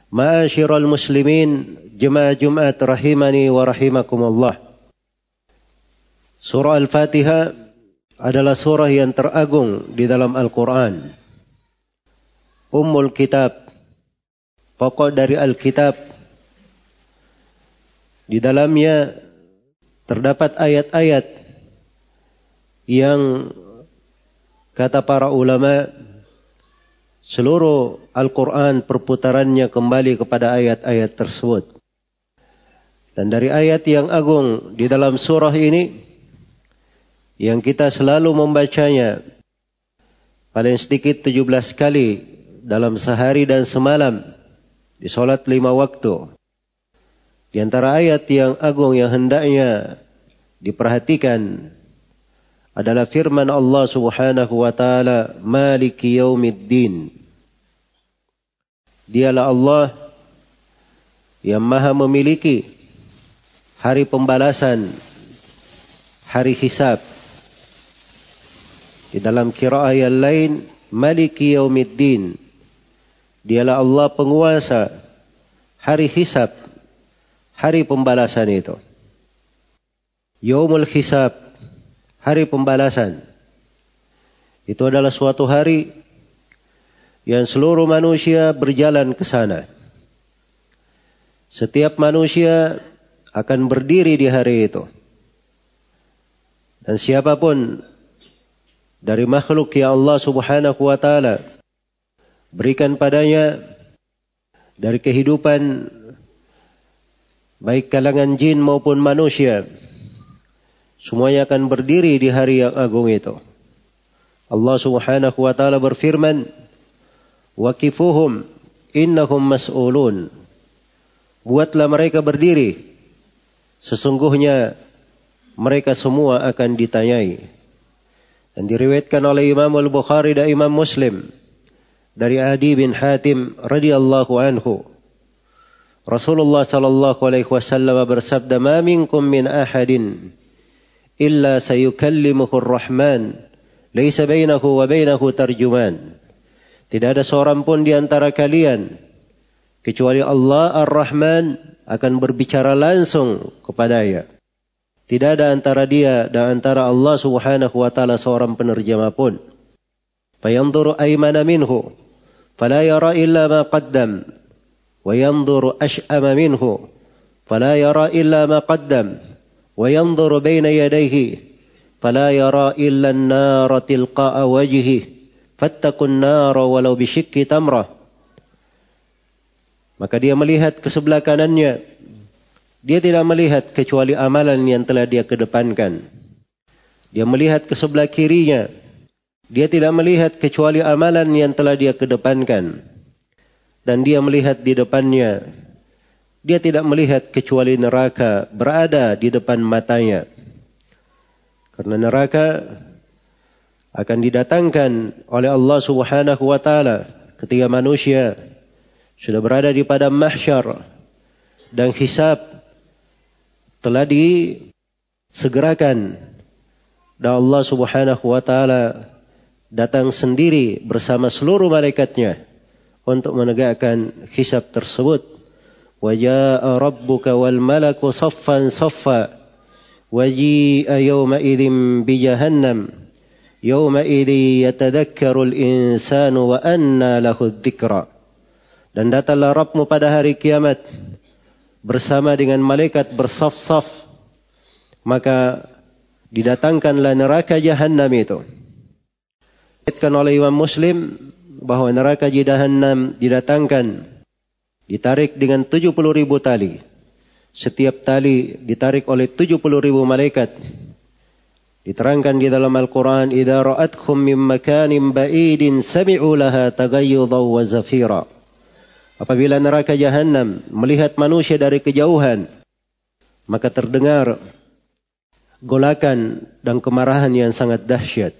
Ma'asyiral muslimin, jemaah Jumat rahimani wa rahimakumullah. Surah Al-Fatihah adalah surah yang teragung di dalam Al-Quran. Ummul Kitab, pokok dari Al-Kitab. Di dalamnya terdapat ayat-ayat yang kata para ulama, seluruh Al-Quran perputarannya kembali kepada ayat-ayat tersebut. Dan dari ayat yang agung di dalam surah ini, yang kita selalu membacanya paling sedikit 17 kali dalam sehari dan semalam di salat 5 waktu. Di antara ayat yang agung yang hendaknya diperhatikan adalah firman Allah Subhanahu wa taala, Maliki Yaumiddin. Dialah Allah yang Maha memiliki hari pembalasan, hari hisab. Di dalam qiraah yang lain, Maliki Yaumiddin. Dialah Allah penguasa hari hisab, hari pembalasan itu. Yaumul hisab, hari pembalasan. Itu adalah suatu hari yang seluruh manusia berjalan ke sana. Setiap manusia akan berdiri di hari itu. Dan siapapun dari makhluk yang Allah Subhanahu wa taala berikan padanya dari kehidupan baik kalangan jin maupun manusia, semuanya akan berdiri di hari yang agung itu. Allah Subhanahu wa taala berfirman, Waqifuhum innahum mas'ulun. Buatlah mereka berdiri, sesungguhnya mereka semua akan ditanyai. Dan diriwayatkan oleh Imam Al-Bukhari dan Imam Muslim dari Adi bin Hatim radhiyallahu anhu, Rasulullah sallallahu alaihi wasallam bersabda, "Ma minkum min ahadin illa sayukallimuhu ar-Rahman, laisa bainahu wa bainahu tarjuman." Tidak ada seorang pun di antara kalian kecuali Allah Ar-Rahman akan berbicara langsung kepadanya. Tidak ada antara dia dan antara Allah Subhanahu wa taala seorang penerjemah pun. Fayanzuru aymana minhu fala yara illa ma qaddam wa yanzuru ash'ama minhu fala yara illa ma qaddam wa yanzuru baina yadayhi fala yara illa an-nara tilqa'a wajhihi fattakun nara walau bisyikki tamrah. Maka dia melihat ke sebelah kanannya, dia tidak melihat kecuali amalan yang telah dia kedepankan. Dia melihat ke sebelah kirinya, dia tidak melihat kecuali amalan yang telah dia kedepankan. Dan dia melihat di depannya, dia tidak melihat kecuali neraka berada di depan matanya. Karena neraka akan didatangkan oleh Allah Subhanahu wa taala ketika manusia sudah berada di padang mahsyar dan hisab telah disegerakan, dan Allah Subhanahu wa taala datang sendiri bersama seluruh malaikatnya untuk menegakkan hisab tersebut. Wa jaa'a rabbuka wal malaku saffan saffa waji'a yawma idzin bi jahannam yawma idzi yatadhakkaru al-insanu wa anna lahu dzikra. Dan datanglah Rabbmu pada hari kiamat bersama dengan malaikat bersaf-saf, maka didatangkanlah neraka Jahannam itu. Dikatakan oleh Imam Muslim bahwa neraka Jahannam didatangkan, ditarik dengan 70.000 tali. Setiap tali ditarik oleh 70.000 malaikat. Diterangkan di dalam Al-Quran, "Idza ra'atkum min makanin ba'idin sami'u laha taghayyudan wa zafira." Apabila neraka Jahannam melihat manusia dari kejauhan, maka terdengar golakan dan kemarahan yang sangat dahsyat.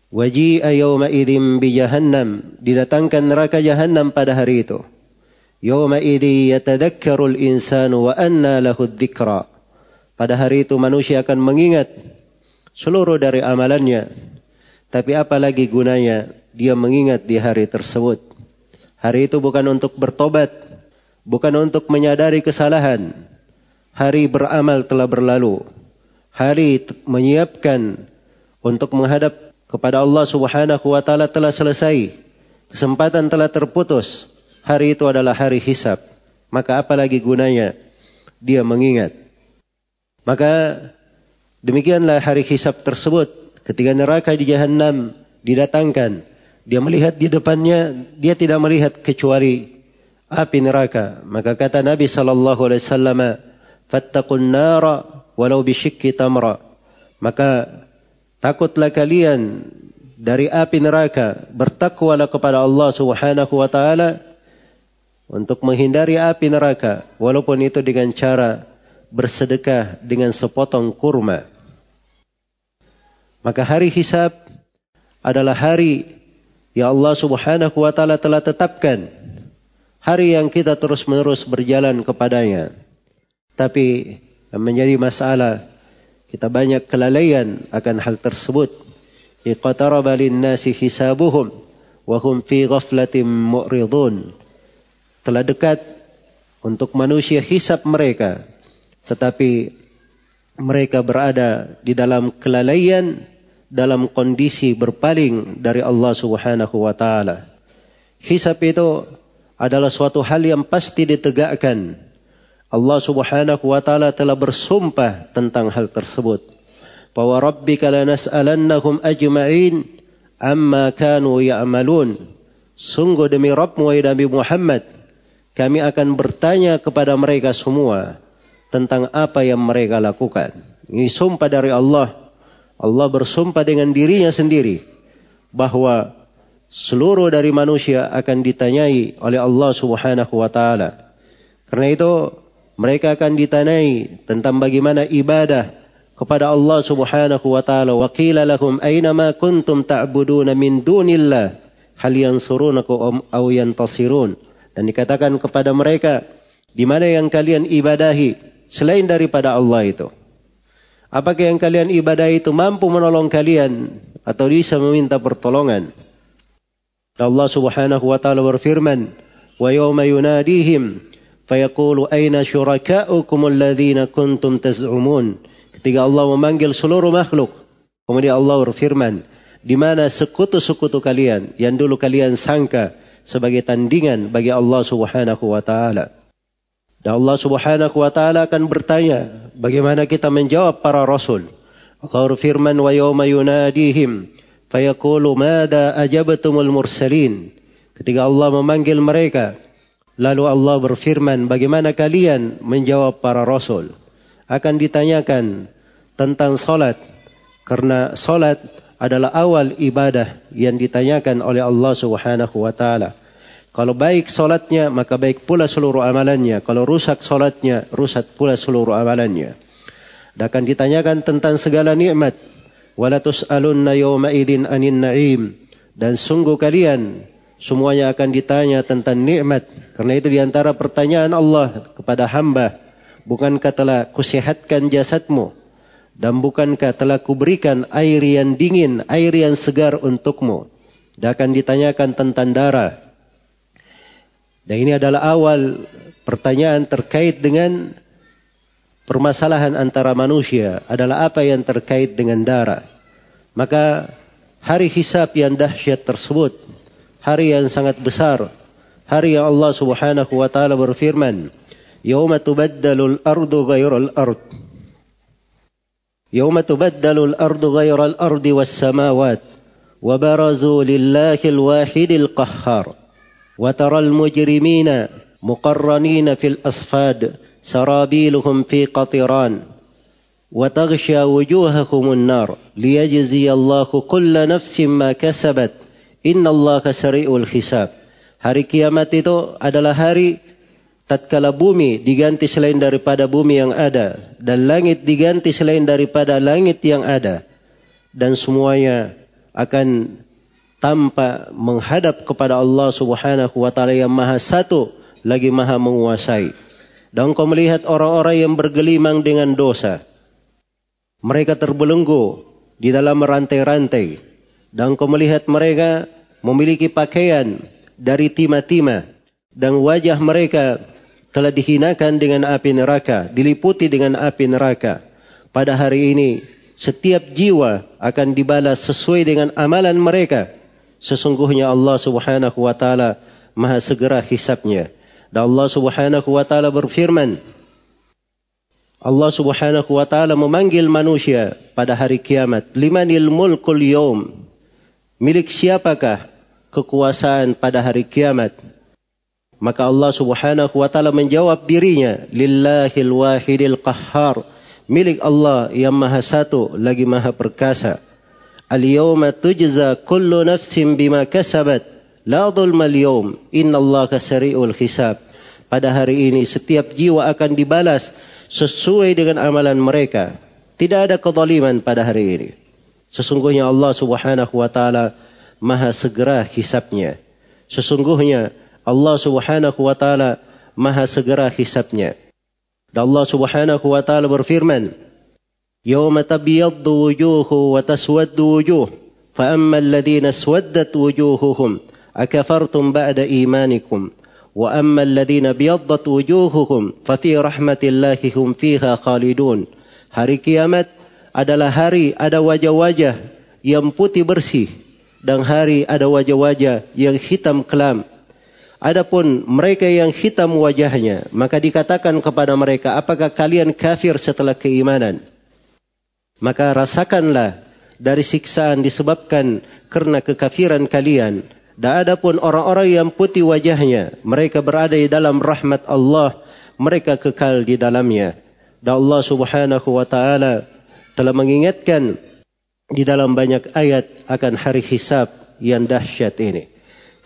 Waji'a yawma idzin bi Jahannam, didatangkan neraka Jahannam pada hari itu. Yawma idzi yatadhakkaru al-insanu wa anna lahu dzikra. Pada hari itu manusia akan mengingat seluruh dari amalannya, tapi apa lagi gunanya dia mengingat di hari tersebut? Hari itu bukan untuk bertobat, bukan untuk menyadari kesalahan. Hari beramal telah berlalu. Hari menyiapkan untuk menghadap kepada Allah Subhanahu wa taala telah selesai. Kesempatan telah terputus. Hari itu adalah hari hisab. Maka apalagi gunanya dia mengingat. Maka demikianlah hari hisab tersebut. Ketika neraka di Jahannam didatangkan, dia melihat di depannya, dia tidak melihat kecuali api neraka. Maka kata Nabi SAW, fattaqun nara walau bisyikki tamra. Maka takutlah kalian dari api neraka, bertakwalah kepada Allah Subhanahu wa taala untuk menghindari api neraka, walaupun itu dengan cara bersedekah dengan sepotong kurma. Maka hari hisab adalah hari yang Allah Subhanahu wa taala telah tetapkan. Hari yang kita terus-menerus berjalan kepadanya. Tapi yang menjadi masalah, kita banyak kelalaian akan hal tersebut. Iqtaraba lin-nasi hisabuhum wa hum fi ghaflatin mu'ridun. Telah dekat untuk manusia hisab mereka, tetapi mereka berada di dalam kelalaian, dalam kondisi berpaling dari Allah Subhanahu wa taala. Hisab itu adalah suatu hal yang pasti ditegakkan. Allah Subhanahu wa taala telah bersumpah tentang hal tersebut. Fa wa rabbika lanas'alannahum ajma'in amma kanu ya'malun. Sungguh demi Rabbmu wahai Nabi Muhammad, kami akan bertanya kepada mereka semua tentang apa yang mereka lakukan. Ini sumpah dari Allah. Allah bersumpah dengan dirinya sendiri bahwa seluruh dari manusia akan ditanyai oleh Allah Subhanahu wa taala. Karena itu mereka akan ditanyai tentang bagaimana ibadah kepada Allah Subhanahu wa taala. Wa qila lahum aina ma kuntum ta'buduna min dunillah hal yansurunakum aw yantasirun. Dan dikatakan kepada mereka, di mana yang kalian ibadahi selain daripada Allah itu? Apakah yang kalian ibadahi itu mampu menolong kalian atau bisa meminta pertolongan? Allah Subhanahu wa taala berfirman, "Wa yawma yunadihim fayaqulu aina syurakaukum alladhina kuntum taz'umun." Ketika Allah memanggil seluruh makhluk, kemudian Allah berfirman, di mana sekutu-sekutu kalian yang dulu kalian sangka sebagai tandingan bagi Allah Subhanahu wa taala. Dan Allah Subhanahu wa taala akan bertanya, bagaimana kita menjawab para rasul? Allah berfirman, "Wa yawma yunadihim fayaqulu madza ajabtumul mursalin." Ketika Allah memanggil mereka, lalu Allah berfirman, bagaimana kalian menjawab para rasul? Akan ditanyakan tentang salat, karena salat adalah awal ibadah yang ditanyakan oleh Allah Subhanahu wa taala. Kalau baik salatnya, maka baik pula seluruh amalannya. Kalau rusak salatnya, rusak pula seluruh amalannya. Dan akan ditanyakan tentang segala nikmat. Wala tus'alunna yawma idzin 'anin na'im. Dan sungguh kalian semuanya akan ditanya tentang nikmat. Karena itu di antara pertanyaan Allah kepada hamba, bukankah telah kusehatkan jasadmu? Dan bukankah telah kuberikan air yang dingin, air yang segar untukmu? Dan akan ditanyakan tentang darah. Dan ini adalah awal pertanyaan terkait dengan permasalahan antara manusia, adalah apa yang terkait dengan darah. Maka hari hisab yang dahsyat tersebut, hari yang sangat besar, hari yang Allah Subhanahu wa taala berfirman, "Yauma tubaddalul ardu ghairal ard." Yauma tubaddalul ardu ghairal ardi was samawat wa barazu lillahil wahidil qahhar. وترى المجرمين مقرنين في الأصفاد سرابيلهم في قطران وتغشى وجوههم النار ليجزي الله كل نفس ما كسبت إن الله سريع الحساب. Hari kiamat itu adalah hari tatkala bumi diganti selain daripada bumi yang ada, dan langit diganti selain daripada langit yang ada, dan semuanya akan tanpa menghadap kepada Allah Subhanahu wa taala yang Maha Satu lagi Maha Menguasai. Dan engkau melihat orang-orang yang bergelimang dengan dosa. Mereka terbelenggu di dalam rantai-rantai. Dan engkau melihat mereka memiliki pakaian dari timah-timah, dan wajah mereka telah dihinakan dengan api neraka, diliputi dengan api neraka. Pada hari ini, setiap jiwa akan dibalas sesuai dengan amalan mereka. Sesungguhnya Allah Subhanahu wa taala Maha segera hisabnya. Dan Allah Subhanahu wa taala berfirman, Allah Subhanahu wa taala memanggil manusia pada hari kiamat, limanil mulkul yaum? Milik siapakah kekuasaan pada hari kiamat? Maka Allah Subhanahu wa taala menjawab dirinya, lillahil wahidil qahhar. Milik Allah yang maha satu lagi maha perkasa. Al-yawma tujza kullu nafsin bima kasabat, la dhulma al-yawm, innallaha sari'ul hisab. Pada hari ini setiap jiwa akan dibalas sesuai dengan amalan mereka. Tidak ada kezaliman pada hari ini. Sesungguhnya Allah Subhanahu wa taala maha segera hisabnya. Sesungguhnya Allah Subhanahu wa taala maha segera hisabnya. Dan Allah Subhanahu wa taala berfirman, "Yauma tabyaddu wujuhu wa taswaddu wujuh, fa ammal ladzina aswaddat wujuhuhum akafartum ba'da imanikum, wa ammal ladzina byaddat wujuhuhum fa fi rahmatillahi hum fiha khalidun." Hari kiamat adalah hari ada wajah-wajah yang putih bersih, dan hari ada wajah-wajah yang hitam kelam. Adapun mereka yang hitam wajahnya, maka dikatakan kepada mereka, apakah kalian kafir setelah keimanan? Maka rasakanlah dari siksaan disebabkan karena kekafiran kalian. Dan adapun orang-orang yang putih wajahnya, mereka berada di dalam rahmat Allah, mereka kekal di dalamnya. Dan Allah Subhanahu wa taala telah mengingatkan di dalam banyak ayat akan hari hisab yang dahsyat ini.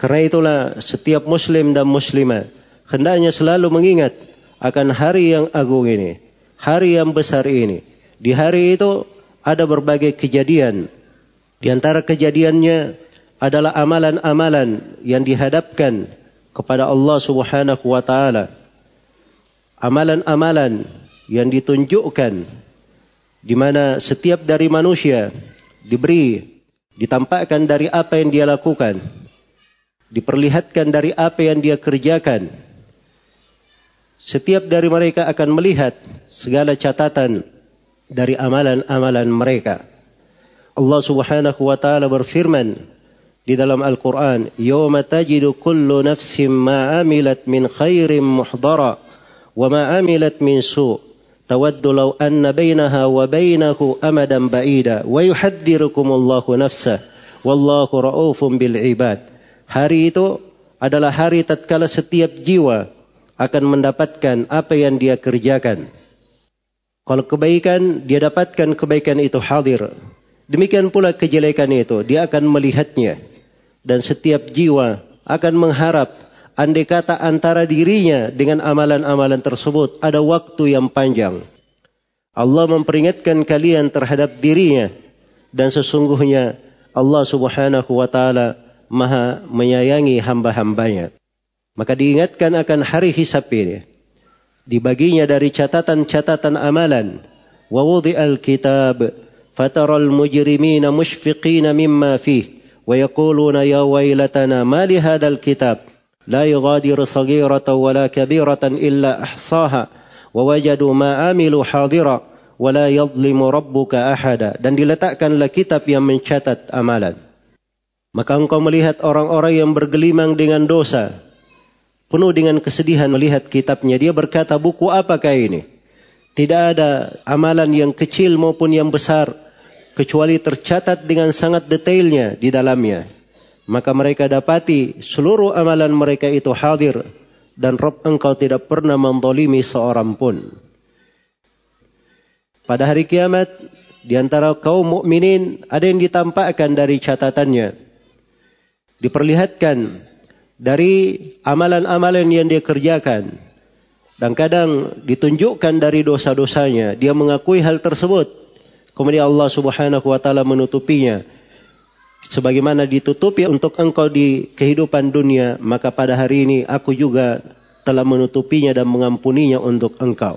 Karena itulah setiap muslim dan muslimah hendaknya selalu mengingat akan hari yang agung ini, hari yang besar ini. Di hari itu ada berbagai kejadian. Di antara kejadiannya adalah amalan-amalan yang dihadapkan kepada Allah Subhanahu wa taala. Amalan-amalan yang ditunjukkan di mana setiap dari manusia ditampakkan dari apa yang dia lakukan, diperlihatkan dari apa yang dia kerjakan. Setiap dari mereka akan melihat segala catatan dari amalan-amalan mereka. Allah Subhanahu wa taala berfirman di dalam Al-Quran, "Yawma tajidu kullu nafsin ma 'amilat min khairin muhdara wa ma 'amilat min su', tawaddu law anna bainaha wa bainahu amadan ba'ida wa yuhadzirukumullahu nafsah wallahu ra'ufun bil 'ibad." Hari itu adalah hari tatkala setiap jiwa akan mendapatkan apa yang dia kerjakan. Kalau kebaikan, dia dapatkan kebaikan itu hadir. Demikian pula kejelekan itu, dia akan melihatnya. Dan setiap jiwa akan mengharap, andai kata antara dirinya dengan amalan-amalan tersebut ada waktu yang panjang. Allah memperingatkan kalian terhadap dirinya. Dan sesungguhnya Allah Subhanahu wa ta'ala Maha menyayangi hamba-hambanya. Maka diingatkan akan hari hisab ini. Dibaginya dari catatan-catatan amalan. Wa wudi'al kitab fataral mujrimina mushfiqina mimma fih wa yaquluna ya wailatana ma li hadzal kitab la yughadiru saghiratan wala kabiratan illa ahsaha wa wajadu ma amilu hadira wa la yadhlimu rabbuka ahada. Dan diletakkanlah kitab yang mencatat amalan. Maka engkau melihat orang-orang yang bergelimang dengan dosa, penuh dengan kesedihan melihat kitabnya. Dia berkata, buku apakah ini? Tidak ada amalan yang kecil maupun yang besar, kecuali tercatat dengan sangat detailnya di dalamnya. Maka mereka dapati seluruh amalan mereka itu hadir, dan Rabb engkau tidak pernah menzalimi seorang pun. Pada hari kiamat, di antara kaum mukminin ada yang ditampakkan dari catatannya. Diperlihatkan dari amalan-amalan yang dia kerjakan. Dan kadang ditunjukkan dari dosa-dosanya. Dia mengakui hal tersebut. Kemudian Allah Subhanahu wa ta'ala menutupinya. Sebagaimana ditutupi untuk engkau di kehidupan dunia, maka pada hari ini aku juga telah menutupinya dan mengampuninya untuk engkau.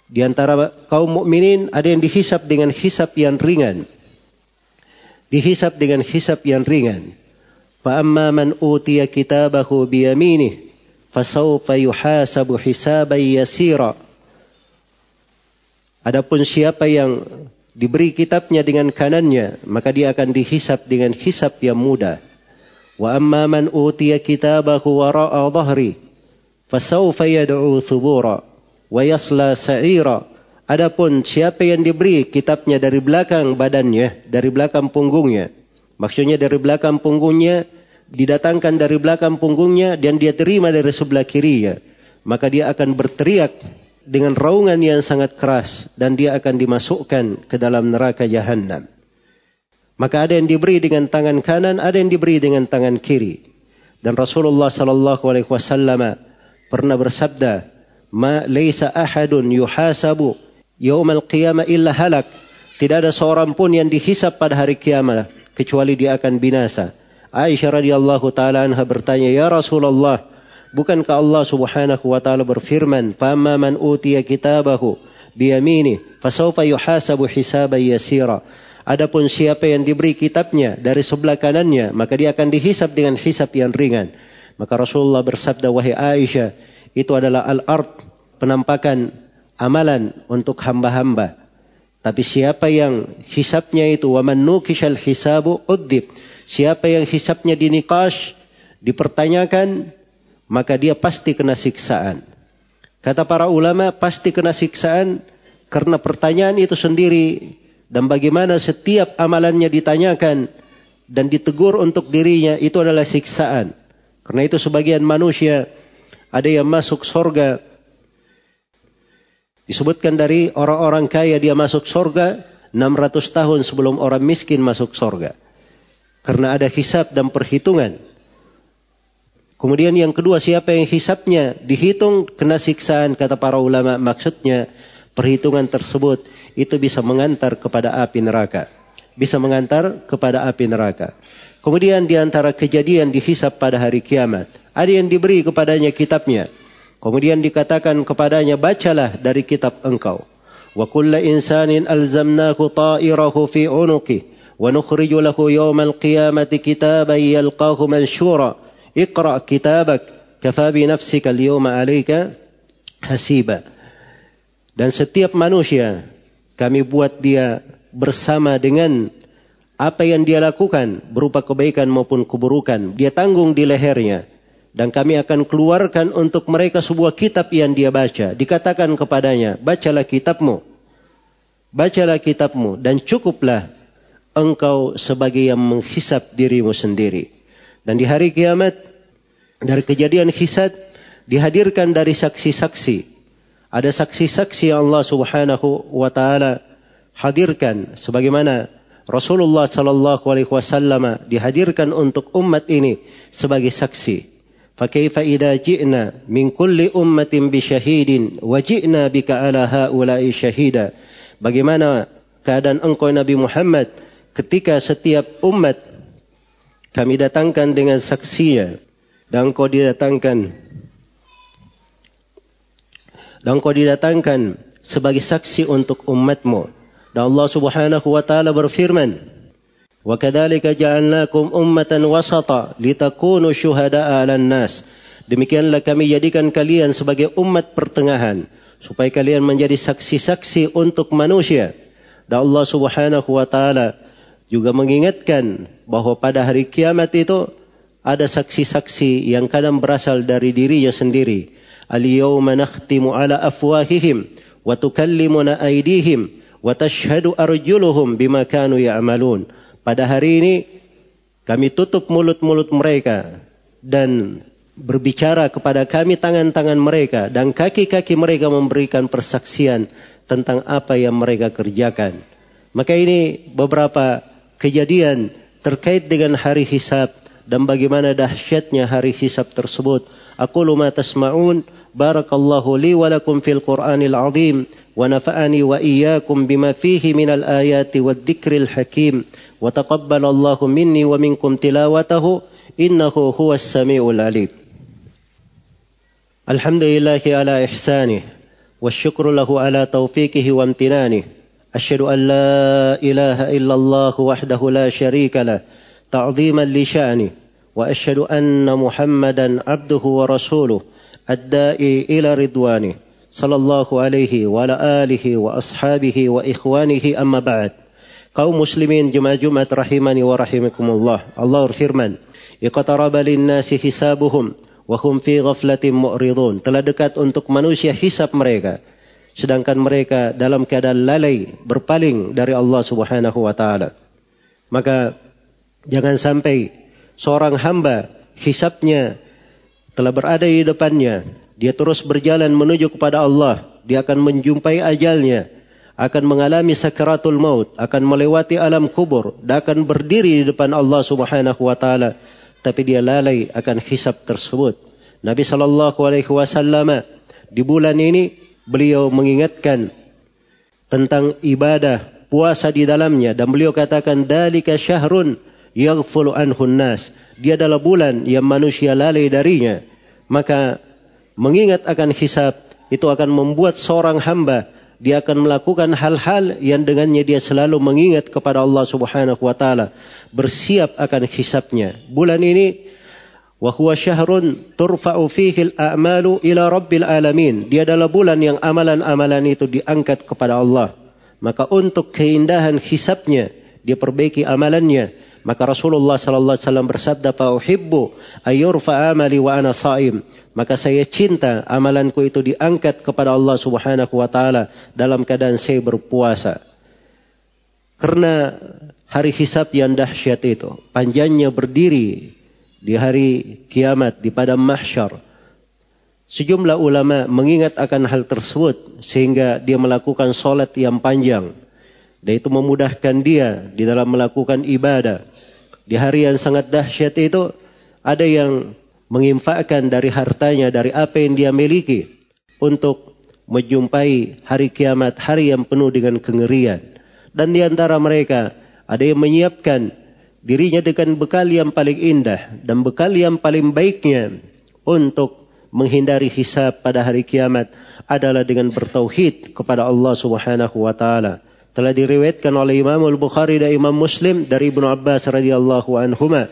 Di antara kaum mukminin ada yang dihisab dengan hisab yang ringan. Dihisab dengan hisab yang ringan. فأما من أوتي كتابه بيمينه فسوف يحاسب حسابا يسيرا. Adapun siapa yang diberi kitabnya dengan kanannya, maka dia akan dihisab dengan hisab yang mudah. Wa amma man utiya kitabahu wara'a dhahri fasawfa yad'u thubura wa yasla sa'ira. Adapun siapa yang diberi kitabnya dari belakang badannya, dari belakang punggungnya, maksudnya dari belakang punggungnya, didatangkan dari belakang punggungnya dan dia terima dari sebelah kirinya, maka dia akan berteriak dengan raungan yang sangat keras dan dia akan dimasukkan ke dalam neraka Jahannam. Maka ada yang diberi dengan tangan kanan, ada yang diberi dengan tangan kiri. Dan Rasulullah sallallahu alaihi wasallam pernah bersabda, "Ma laisa ahadun yuhasabu yaumal qiyamah illa halak." Tidak ada seorang pun yang dihisab pada hari kiamat kecuali dia akan binasa. Aisyah radhiyallahu taala anha bertanya, "Ya Rasulullah, bukankah Allah Subhanahu wa taala berfirman, "Famma man utiya kitabahu biyamini fasawfa yuhasabu hisaban yasira." Adapun siapa yang diberi kitabnya dari sebelah kanannya, maka dia akan dihisab dengan hisab yang ringan. Maka Rasulullah bersabda, "Wahai Aisyah, itu adalah al-ard, penampakan amalan untuk hamba-hamba. Tapi siapa yang hisabnya itu wa man nukishal hisabu uddib, siapa yang hisabnya dinikash, dipertanyakan, maka dia pasti kena siksaan." Kata para ulama, pasti kena siksaan karena pertanyaan itu sendiri dan bagaimana setiap amalannya ditanyakan dan ditegur untuk dirinya, itu adalah siksaan. Karena itu sebagian manusia ada yang masuk surga, disebutkan dari orang-orang kaya dia masuk surga 600 tahun sebelum orang miskin masuk surga. Karena ada hisab dan perhitungan. Kemudian yang kedua, siapa yang hisabnya dihitung kena siksaan, kata para ulama, maksudnya perhitungan tersebut itu bisa mengantar kepada api neraka. Bisa mengantar kepada api neraka. Kemudian di antara kejadian dihisab pada hari kiamat, ada yang diberi kepadanya kitabnya. Kemudian dikatakan kepadanya, bacalah dari kitab engkau. Wa kulla insanin alzamnahu ta'irahu fi unuqih wa nukhriju lahu yawmal qiyamati kitaban yalqahu mansyura. Iqra' kitabak kafa bi nafsika al-yawma 'alaika hasiba. Dan setiap manusia kami buat dia bersama dengan apa yang dia lakukan berupa kebaikan maupun keburukan. Dia tanggung di lehernya. Dan kami akan keluarkan untuk mereka sebuah kitab yang dia baca. Dikatakan kepadanya, bacalah kitabmu. Bacalah kitabmu dan cukuplah engkau sebagai yang menghisab dirimu sendiri. Dan di hari kiamat, dari kejadian hisab, dihadirkan dari saksi-saksi. Ada saksi-saksi yang Allah Subhanahu wa taala hadirkan, sebagaimana Rasulullah sallallahu alaihi wasallam dihadirkan untuk umat ini sebagai saksi. Fa kaifa idza ji'na min kulli ummatin bi syahidin wa ji'na bika ala haula'i syahida. Bagaimana keadaan engkau Nabi Muhammad ketika setiap umat kami datangkan dengan saksinya dan engkau didatangkan sebagai saksi untuk umatmu. Dan Allah Subhanahu wa taala berfirman, "Wa kadzalika ja'alnakum ummatan wasata litakunu syuhada'a 'alan nas." Demikianlah kami jadikan kalian sebagai umat pertengahan supaya kalian menjadi saksi-saksi untuk manusia. Dan Allah Subhanahu wa taala juga mengingatkan bahwa pada hari kiamat itu ada saksi-saksi yang kadang berasal dari dirinya sendiri. Al-yawma nakhtimu ala afwahihim wa tukallimuna aydihim wa tashhadu arjuluhum bima kanu ya'malun. Pada hari ini kami tutup mulut-mulut mereka dan berbicara kepada kami tangan-tangan mereka dan kaki-kaki mereka memberikan persaksian tentang apa yang mereka kerjakan. Maka ini beberapa kejadian terkait dengan hari hisab dan bagaimana dahsyatnya hari hisab tersebut. Aqulu ma tasma'un, barakallahu li wa lakum fil Qur'anil 'azim wa nafa'ani wa iyyakum bima fihi minal ayati wadh-dhikril hakim wa taqabbalallahu minni wa minkum tilawatahu innahu huwas samiul 'alim. Alhamdulillahi ala ihsanih wasyukru lahu ala taufiqihi wa amtinanih. Asyhadu an la ilaha illallah wahdahu la syarika lah ta'ziman li sya'nih وأشهد أن محمدا عبده ورسوله الداعي إلى رضوانه صلى الله عليه وعلى آله وأصحابه وإخوانه أما بعد. Kaum muslimin jemaah Jumat rahimani wa rahimakumullah. Allah berfirman, iqtaraba linnasi hisabuhum wa hum fi ghaflatin mu'ridun. Telah dekat untuk manusia hisab mereka, sedangkan mereka dalam keadaan lalai berpaling dari Allah Subhanahu wa taala. Maka jangan sampai seorang hamba hisabnya telah berada di depannya, dia terus berjalan menuju kepada Allah, dia akan menjumpai ajalnya, akan mengalami sakaratul maut, akan melewati alam kubur, dan akan berdiri di depan Allah Subhanahu wa taala, tapi dia lalai akan hisab tersebut. Nabi SAW di bulan ini beliau mengingatkan tentang ibadah puasa di dalamnya, dan beliau katakan dalika syahrun yaghfulu anhun nas. Dia adalah bulan yang manusia lalai darinya. Maka mengingat akan hisab itu akan membuat seorang hamba, dia akan melakukan hal-hal yang dengannya dia selalu mengingat kepada Allah Subhanahu wa taala, bersiap akan hisabnya. Bulan ini wa huwa syahrun turfa'u fihi al-a'malu ila rabbil alamin. Dia adalah bulan yang amalan-amalan itu diangkat kepada Allah. Maka untuk keindahan hisabnya, dia perbaiki amalannya. Maka Rasulullah sallallahu alaihi wasallam bersabda, "Fa uhibbu ayyurfa amali wa ana sha'im." Maka saya cinta amalanku itu diangkat kepada Allah Subhanahu wa taala dalam keadaan saya berpuasa. Karena hari hisab yang dahsyat itu, panjangnya berdiri di hari kiamat di padang mahsyar. Sejumlah ulama mengingat akan hal tersebut sehingga dia melakukan solat yang panjang, dan itu memudahkan dia di dalam melakukan ibadah. Di hari yang sangat dahsyat itu ada yang menginfakkan dari hartanya, dari apa yang dia miliki untuk menjumpai hari kiamat, hari yang penuh dengan kengerian. Dan di antara mereka ada yang menyiapkan dirinya dengan bekal yang paling indah dan bekal yang paling baiknya untuk menghindari hisab pada hari kiamat adalah dengan bertauhid kepada Allah Subhanahu wa taala. Telah diriwayatkan oleh Imam Al-Bukhari dan Imam Muslim dari Ibnu Abbas radhiyallahu anhuma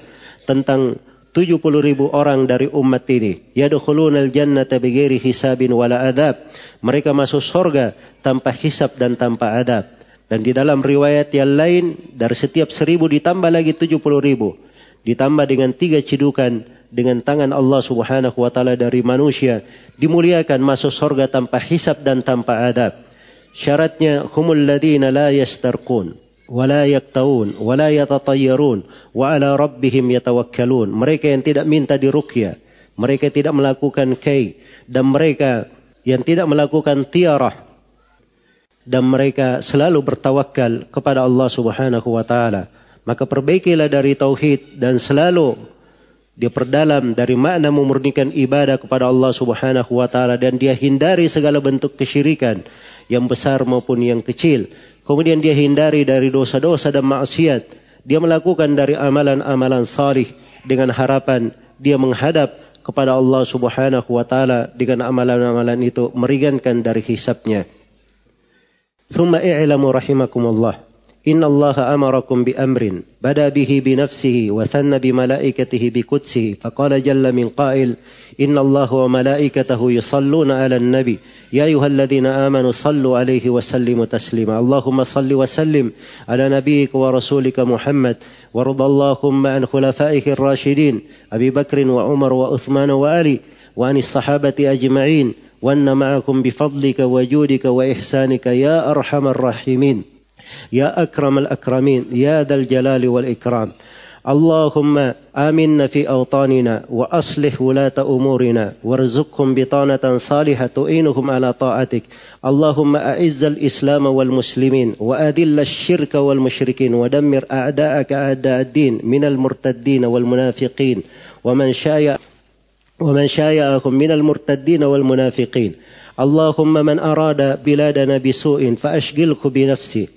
tentang 70.000 orang dari umat ini, yadkhulunal jannata bighairi hisabin wala adab. Mereka masuk surga tanpa hisab dan tanpa adab. Dan di dalam riwayat yang lain, dari setiap 1.000 ditambah lagi 70.000. Ditambah dengan 3 cidukan dengan tangan Allah Subhanahu wa taala dari manusia, dimuliakan masuk surga tanpa hisab dan tanpa adab. Syaratnya humul ladina la yastarqun wa la yaktaun wa la yatatayyarun wa ala rabbihim yatawakkalun. Mereka yang tidak minta diruqyah, mereka tidak melakukan kai, dan mereka yang tidak melakukan tiarah, dan mereka selalu bertawakal kepada Allah Subhanahu wa taala. Maka perbaikilah dari tauhid dan selalu diperdalam dari makna memurnikan ibadah kepada Allah Subhanahu wa taala, dan dia hindari segala bentuk kesyirikan yang besar maupun yang kecil. Kemudian dia hindari dari dosa-dosa dan maksiat. Dia melakukan dari amalan-amalan salih dengan harapan dia menghadap kepada Allah Subhanahu wa taala dengan amalan-amalan itu meringankan dari hisabnya. ثم اعلموا رحمكم الله إن الله أمركم بأمر بدأ به بنفسه وثنى بملائكته بقدسه فقال جل من قائل إن الله وملائكته يصلون على النبي يا أيها الذين آمنوا صلوا عليه وسلموا تسليما اللهم صل وسلم على نبيك ورسولك محمد وارض اللهم عن خلفائك الراشدين أبي بكر وعمر وعثمان وعلي وعن الصحابة أجمعين وأن معكم بفضلك وجودك وإحسانك يا أرحم الراحمين يا أكرم الأكرمين يا ذا الجلال والإكرام اللهم آمنا في أوطاننا وأصلح ولاة أمورنا وارزقهم بطانة صالحة تعينهم على طاعتك اللهم أعز الإسلام والمسلمين وأذل الشرك والمشركين ودمر أعداءك أعداء الدين من المرتدين والمنافقين ومن شايعهم من المرتدين والمنافقين اللهم من أراد بلادنا بسوء فأشغله بنفسه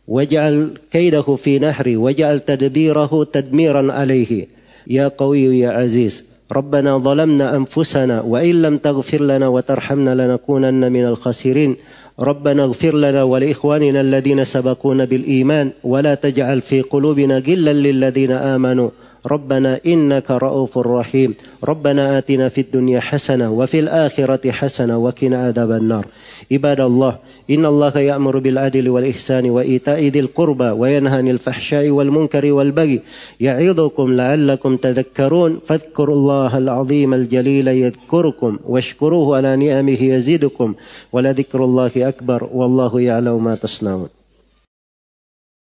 واجعل كيده في نحره واجعل تدبيره تدميرا عليه يا قوي يا عزيز ربنا ظلمنا أنفسنا وإن لم تغفر لنا وترحمنا لنكونن من الخاسرين ربنا اغفر لنا ولإخواننا الذين سبقونا بالإيمان ولا تجعل في قلوبنا غلا للذين آمنوا ربنا إنك رؤوف رحيم ربنا آتنا في الدنيا حسنة وفي الآخرة حسنة وقنا عذاب النار عباد الله إن الله يأمر بالعدل والإحسان وإيتاء ذي القربى وينهى عن الفحشاء والمنكر والبغي يعظكم لعلكم تذكرون فاذكروا الله العظيم الجليل يذكركم واشكروه على نعمه يزدكم ولذكر الله أكبر والله يعلم ما تصنعون.